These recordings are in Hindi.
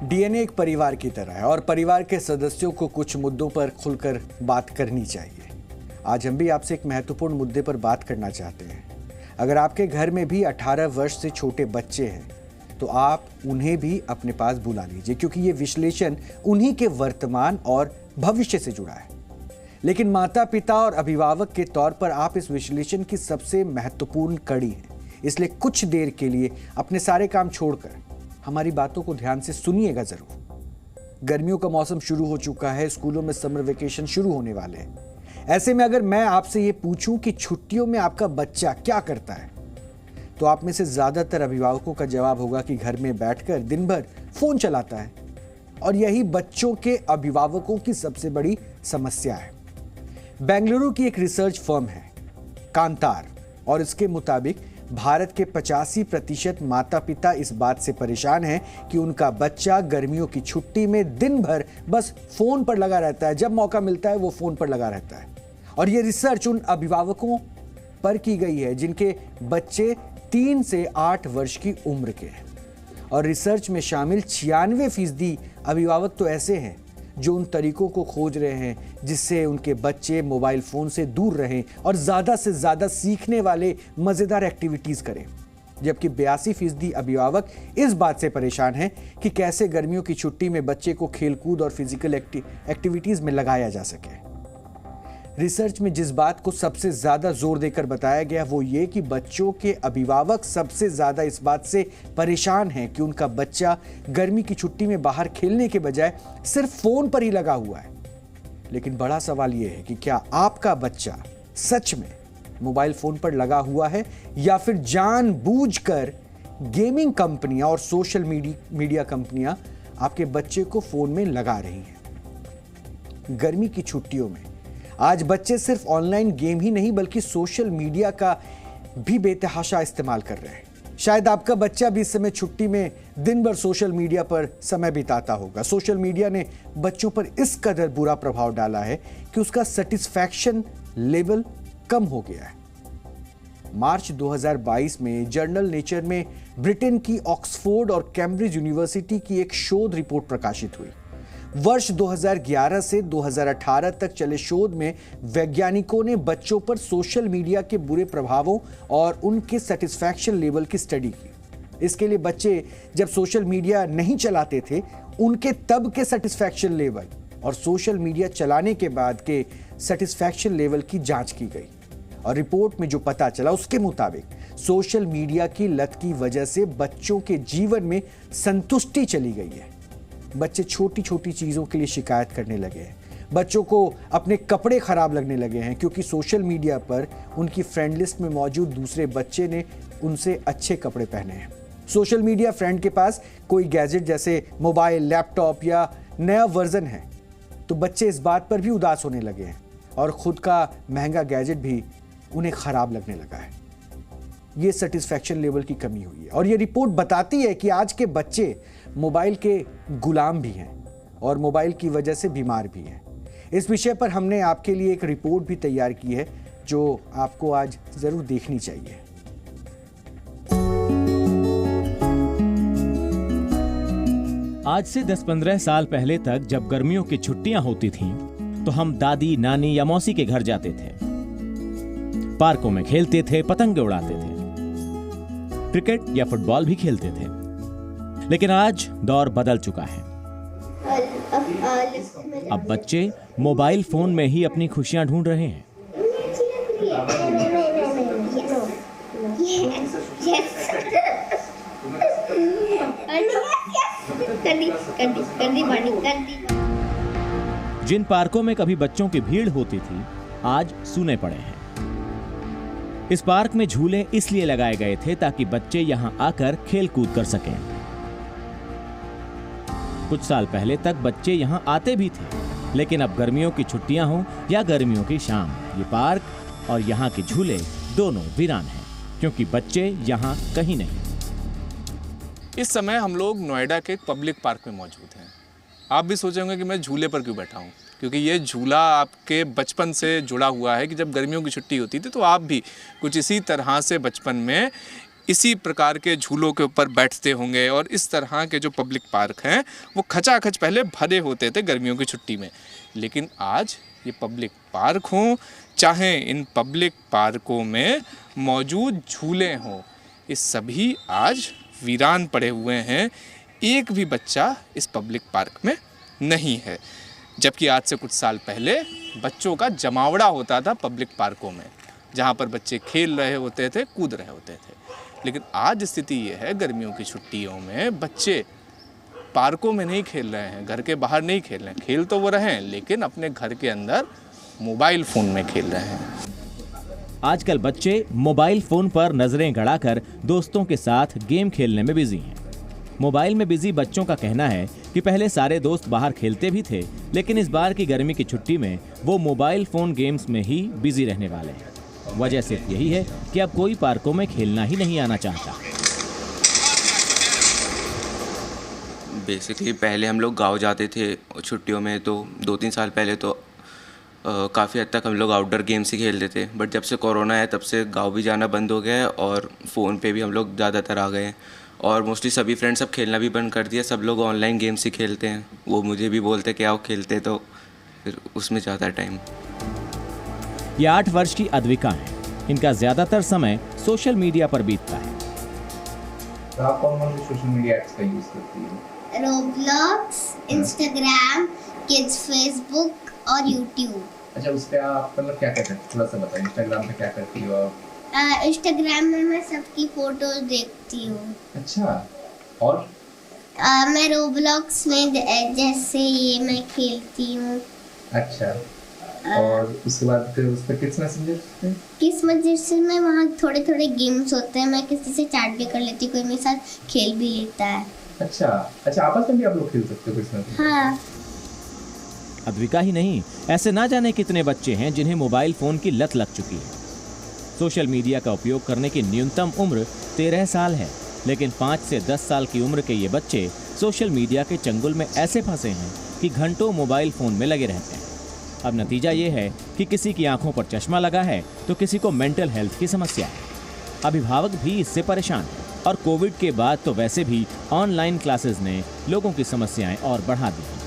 डीएनए एक परिवार की तरह है और परिवार के सदस्यों को कुछ मुद्दों पर खुलकर बात करनी चाहिए। आज हम भी आपसे एक महत्वपूर्ण मुद्दे पर बात करना चाहते हैं। अगर आपके घर में भी 18 वर्ष से छोटे बच्चे हैं तो आप उन्हें भी अपने पास बुला लीजिए, क्योंकि ये विश्लेषण उन्हीं के वर्तमान और भविष्य से जुड़ा है। लेकिन माता पिता और अभिभावक के तौर पर आप इस विश्लेषण की सबसे महत्वपूर्ण कड़ी हैं। इसलिए कुछ देर के लिए अपने सारे काम छोड़कर हमारी बातों को ध्यान से सुनिएगा जरूर। गर्मियों का मौसम शुरू हो चुका है, स्कूलों में समर वेकेशन शुरू होने वाले हैं। ऐसे में अगर मैं आपसे ये पूछूं कि छुट्टियों में आपका बच्चा क्या करता है, तो आप में से ज्यादातर अभिभावकों का जवाब होगा कि घर में बैठकर दिन भर फोन चलाता है। और यही बच्चों के अभिभावकों की सबसे बड़ी समस्या है। बेंगलुरु की एक रिसर्च फर्म है कांतार, और इसके मुताबिक भारत के 85% माता पिता इस बात से परेशान हैं कि उनका बच्चा गर्मियों की छुट्टी में दिन भर बस फोन पर लगा रहता है। जब मौका मिलता है वो फोन पर लगा रहता है। और ये रिसर्च उन अभिभावकों पर की गई है जिनके बच्चे 3 से 8 वर्ष की उम्र के हैं। और रिसर्च में शामिल 96% अभिभावक तो ऐसे हैं जो उन तरीकों को खोज रहे हैं जिससे उनके बच्चे मोबाइल फोन से दूर रहें और ज्यादा से ज्यादा सीखने वाले मजेदार एक्टिविटीज करें। जबकि 82% अभिभावक इस बात से परेशान हैं कि कैसे गर्मियों की छुट्टी में बच्चे को खेलकूद और फिजिकल एक्टिविटीज में लगाया जा सके। रिसर्च में जिस बात को सबसे ज्यादा जोर देकर बताया गया वो ये कि बच्चों के अभिभावक सबसे ज्यादा इस बात से परेशान हैं कि उनका बच्चा गर्मी की छुट्टी में बाहर खेलने के बजाय सिर्फ फोन पर ही लगा हुआ है। लेकिन बड़ा सवाल यह है कि क्या आपका बच्चा सच में मोबाइल फोन पर लगा हुआ है या फिर जानबूझकर गेमिंग कंपनियां और सोशल मीडिया कंपनियां आपके बच्चे को फोन में लगा रही हैं। गर्मी की छुट्टियों में आज बच्चे सिर्फ ऑनलाइन गेम ही नहीं बल्कि सोशल मीडिया का भी बेतहाशा इस्तेमाल कर रहे हैं। शायद आपका बच्चा भी इस समय छुट्टी में दिन भर सोशल मीडिया पर समय बिताता होगा। सोशल मीडिया ने बच्चों पर इस कदर बुरा प्रभाव डाला है कि उसका सेटिस्फैक्शन लेवल कम हो गया है। मार्च 2022 में जर्नल नेचर में ब्रिटेन की ऑक्सफोर्ड और कैम्ब्रिज यूनिवर्सिटी की एक शोध रिपोर्ट प्रकाशित हुई। वर्ष 2011 से 2018 तक चले शोध में वैज्ञानिकों ने बच्चों पर सोशल मीडिया के बुरे प्रभावों और उनके सेटिस्फैक्शन लेवल की स्टडी की। इसके लिए बच्चे जब सोशल मीडिया नहीं चलाते थे उनके तब के सेटिस्फैक्शन लेवल और सोशल मीडिया चलाने के बाद के सेटिस्फैक्शन लेवल की जांच की गई। और रिपोर्ट में जो पता चला उसके मुताबिक सोशल मीडिया की लत की वजह से बच्चों के जीवन में संतुष्टि चली गई है। बच्चे छोटी छोटी चीजों के लिए शिकायत करने लगे हैं। बच्चों को अपने कपड़े खराब लगने लगे हैं क्योंकि सोशल मीडिया पर उनकी फ्रेंड लिस्ट में मौजूद दूसरे बच्चे ने उनसे अच्छे कपड़े पहने हैं। सोशल मीडिया फ्रेंड के पास कोई गैजेट जैसे मोबाइल, लैपटॉप या नया वर्जन है तो बच्चे इस बात पर भी उदास होने लगे हैं और खुद का महंगा गैजेट भी उन्हें खराब लगने लगा है। ये सेटिस्फैक्शन लेवल की कमी हुई है। और ये रिपोर्ट बताती है कि आज के बच्चे मोबाइल के गुलाम भी हैं और मोबाइल की वजह से बीमार भी हैं। इस विषय पर हमने आपके लिए एक रिपोर्ट भी तैयार की है जो आपको आज जरूर देखनी चाहिए। आज से 10-15 साल पहले तक जब गर्मियों की छुट्टियां होती थीं, तो हम दादी, नानी या मौसी के घर जाते थे। पार्कों में खेलते थे, पतंगे उड़ाते थे, क्रिकेट या फुटबॉल भी खेलते थे। लेकिन आज दौर बदल चुका है। अब बच्चे मोबाइल फोन में ही अपनी खुशियां ढूंढ रहे हैं। जिन पार्कों में कभी बच्चों की भीड़ होती थी आज सूने पड़े हैं। इस पार्क में झूले इसलिए लगाए गए थे ताकि बच्चे यहां आकर खेल कूद कर सकें। कुछ साल पहले तक बच्चे यहां आते भी थे, लेकिन अब गर्मियों की छुट्टियां हों या गर्मियों की शाम, ये पार्क और यहां के झूले दोनों वीरान हैं, क्योंकि बच्चे यहां कहीं नहीं। इस समय हम लोग नोएडा के एक पब्लिक पार्क में मौजूद हैं। आप भी सोचेंगे कि मैं झूले पर क्यों बैठा हूँ, क्योंकि ये झूला आपके बचपन से जुड़ा हुआ है कि जब गर्मियों की छुट्टी होती थी तो आप भी कुछ इसी तरह से बचपन में इसी प्रकार के झूलों के ऊपर बैठते होंगे और इस तरह के जो पब्लिक पार्क हैं वो खचाखच पहले भरे होते थे गर्मियों की छुट्टी में। लेकिन आज ये पब्लिक पार्क हों चाहे इन पब्लिक पार्कों में मौजूद झूले हों, ये सभी आज वीरान पड़े हुए हैं। एक भी बच्चा इस पब्लिक पार्क में नहीं है। जबकि आज से कुछ साल पहले बच्चों का जमावड़ा होता था पब्लिक पार्कों में, जहाँ पर बच्चे खेल रहे होते थे, कूद रहे होते थे। लेकिन आज स्थिति ये है, गर्मियों की छुट्टियों में बच्चे पार्कों में नहीं खेल रहे हैं, घर के बाहर नहीं खेल रहे हैं। खेल तो वो रहे हैं लेकिन अपने घर के अंदर मोबाइल फ़ोन में खेल रहे हैं। आजकल बच्चे मोबाइल फोन पर नजरें गड़ाकर दोस्तों के साथ गेम खेलने में बिजी हैं। मोबाइल में बिजी बच्चों का कहना है कि पहले सारे दोस्त बाहर खेलते भी थे, लेकिन इस बार की गर्मी की छुट्टी में वो मोबाइल फोन गेम्स में ही बिजी रहने वाले हैं। वजह सिर्फ यही है कि अब कोई पार्कों में खेलना ही नहीं आना चाहता। बेसिकली पहले हम लोग गांव जाते थे छुट्टियों में, तो 2-3 साल पहले तो काफ़ी हद तक हम लोग आउटडोर गेम्स ही खेलते थे। बट जब से कोरोना है तब से गांव भी जाना बंद हो गया है और फ़ोन पे भी हम लोग ज़्यादातर आ गए हैं और मोस्टली सभी फ्रेंड्स अब खेलना भी बंद कर दिया। सब लोग ऑनलाइन गेम्स ही खेलते हैं। वो मुझे भी बोलते कि आओ खेलते, तो फिर उसमें ज़्यादा टाइम। ये 8 वर्ष की अद्विका हैं। इनका ज़्यादातर समय सोशल मीडिया पर बीतता है। तो आप कौन-कौन से सोशल मीडिया ऐप्स का यूज़ करती हो? रोब्लॉक्स, इंस्टाग्राम, किड्स फेसबुक और यूट्यूब। अच्छा, उस पे आप मतलब क्या क्या करती हो? थोड़ा सा बताओ, इंस्टाग्राम पे क्या करती हो आप? इंस्टाग्राम में मैं सबकी फोटोज देखती हूँ। अच्छा, और? मैं रोब्लॉक्स में जैसे ये मैं खेलती हूँ। अच्छा, और उसके बाद फिर उस पे किड्स मैसेंजर पे? किड्स मैसेंजर में वहाँ थोड़े थोड़े गेम्स होते हैं, मैं किसी से चैट भी कर लेती हूँ, कोई मेरे साथ खेल भी लेता है। अच्छा, आपस में भी आप लोग खेल सकते हो किड्स मैसेंजर? हाँ। अद्विका ही नहीं, ऐसे ना जाने कितने बच्चे हैं जिन्हें मोबाइल फोन की लत लग चुकी है। सोशल मीडिया का उपयोग करने की न्यूनतम उम्र 13 साल है, लेकिन 5 से 10 साल की उम्र के ये बच्चे सोशल मीडिया के चंगुल में ऐसे फंसे हैं कि घंटों मोबाइल फोन में लगे रहते हैं। अब नतीजा ये है कि किसी की आंखों पर चश्मा लगा है तो किसी को मेंटल हेल्थ की समस्या है। अभिभावक भी इससे परेशान हैं और कोविड के बाद तो वैसे भी ऑनलाइन क्लासेस ने लोगों की समस्याएं और बढ़ा दी हैं।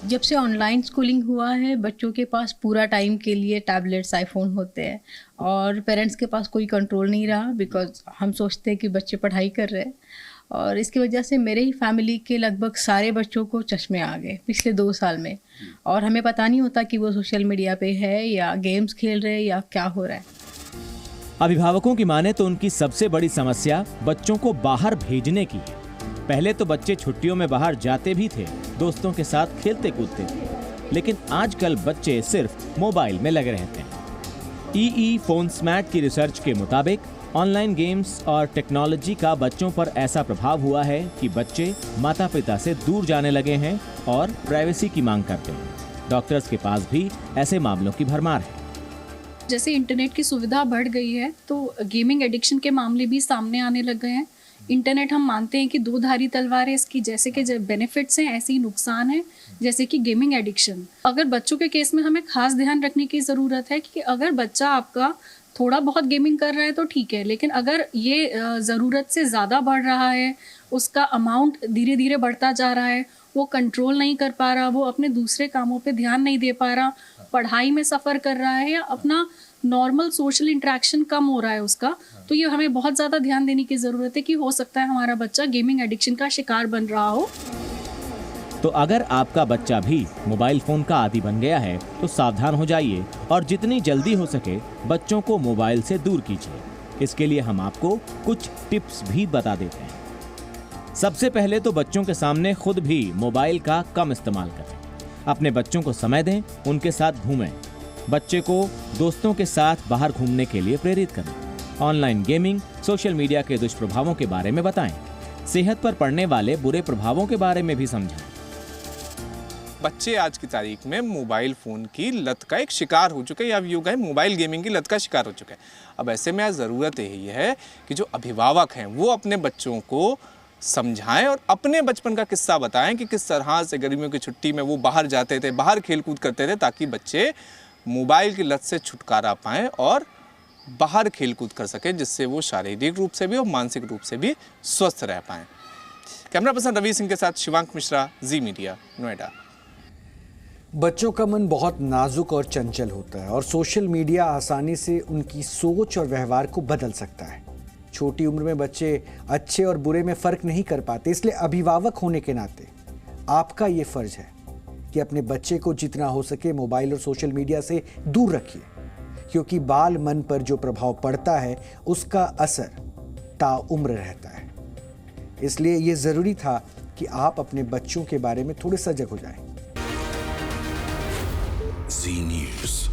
जब से ऑनलाइन स्कूलिंग हुआ है, बच्चों के पास पूरा टाइम के लिए टैबलेट्स, आईफोन होते हैं और पेरेंट्स के पास कोई कंट्रोल नहीं रहा, बिकॉज हम सोचते हैं कि बच्चे पढ़ाई कर रहे हैं। और इसकी वजह से मेरे ही फैमिली के लगभग सारे बच्चों को चश्मे आ गए पिछले 2 साल में, और हमें पता नहीं होता कि वो सोशल मीडिया पे है या गेम्स खेल रहे हैं या क्या हो रहा है। अभिभावकों की माने तो उनकी सबसे बड़ी समस्या बच्चों को बाहर भेजने की है। पहले तो बच्चे छुट्टियों में बाहर जाते भी थे, दोस्तों के साथ खेलते कूदते थे, लेकिन आजकल बच्चे सिर्फ मोबाइल में लगे रहते हैं। EE फोन्समैट की रिसर्च के मुताबिक ऑनलाइन गेम्स और टेक्नोलॉजी का बच्चों पर ऐसा प्रभाव हुआ है कि बच्चे माता पिता से दूर जाने लगे हैं और प्राइवेसी की मांग करते हैं। डॉक्टर्स के पास भी ऐसे मामलों की भरमार है। जैसे इंटरनेट की सुविधा बढ़ गई है तो गेमिंग एडिक्शन के मामले भी सामने आने लग गए हैं। इंटरनेट हम मानते हैं कि 2 धारी तलवार है इसकी, जैसे कि बेनिफिट्स हैं ऐसे ही नुकसान है, जैसे कि गेमिंग एडिक्शन। अगर बच्चों के केस में हमें खास ध्यान रखने की ज़रूरत है कि अगर बच्चा आपका थोड़ा बहुत गेमिंग कर रहा है तो ठीक है, लेकिन अगर ये ज़रूरत से ज़्यादा बढ़ रहा है, उसका अमाउंट धीरे धीरे बढ़ता जा रहा है, वो कंट्रोल नहीं कर पा रहा, वो अपने दूसरे कामों पे ध्यान नहीं दे पा रहा, पढ़ाई में सफ़र कर रहा है या अपना नॉर्मल सोशल इंटरेक्शन कम हो रहा है उसका, तो ये हमें बहुत ज़्यादा ध्यान देने की ज़रूरत है कि हो सकता है हमारा बच्चा गेमिंग एडिक्शन का शिकार बन रहा हो। तो अगर आपका बच्चा भी मोबाइल फोन का आदी बन गया है तो सावधान हो जाइए और जितनी जल्दी हो सके बच्चों को मोबाइल से दूर कीजिए। इसके लिए हम आपको कुछ टिप्स भी बता देते हैं। सबसे पहले तो बच्चों के सामने खुद भी मोबाइल का कम इस्तेमाल करें। अपने बच्चों को समय दें, उनके साथ घूमें। बच्चे को दोस्तों के साथ बाहर घूमने के लिए प्रेरित करें। ऑनलाइन गेमिंग, सोशल मीडिया के दुष्प्रभावों के बारे में बताएं। सेहत पर पड़ने वाले बुरे प्रभावों के बारे में भी समझाएं। बच्चे आज की तारीख में मोबाइल फ़ोन की लत का एक शिकार हो चुके हैं, या यूँ कहें मोबाइल गेमिंग की लत का शिकार हो चुके हैं। अब ऐसे में आज ज़रूरत यही है कि जो अभिभावक हैं वो अपने बच्चों को समझाएं और अपने बचपन का किस्सा बताएं कि किस तरह से गर्मियों की छुट्टी में वो बाहर जाते थे, बाहर खेल कूद करते थे, ताकि बच्चे मोबाइल की लत से छुटकारा पाएँ और बाहर खेलकूद कर सकें, जिससे वो शारीरिक रूप से भी और मानसिक रूप से भी स्वस्थ रह पाएं। कैमरा पर्सन रवि सिंह के साथ शिवांक मिश्रा, जी मीडिया, नोएडा। बच्चों का मन बहुत नाजुक और चंचल होता है और सोशल मीडिया आसानी से उनकी सोच और व्यवहार को बदल सकता है। छोटी उम्र में बच्चे अच्छे और बुरे में फर्क नहीं कर पाते, इसलिए अभिभावक होने के नाते आपका ये फर्ज है कि अपने बच्चे को जितना हो सके मोबाइल और सोशल मीडिया से दूर रखिए, क्योंकि बाल मन पर जो प्रभाव पड़ता है उसका असर ताउम्र रहता है। इसलिए ये जरूरी था कि आप अपने बच्चों के बारे में थोड़े सजग हो जाएं। Z News।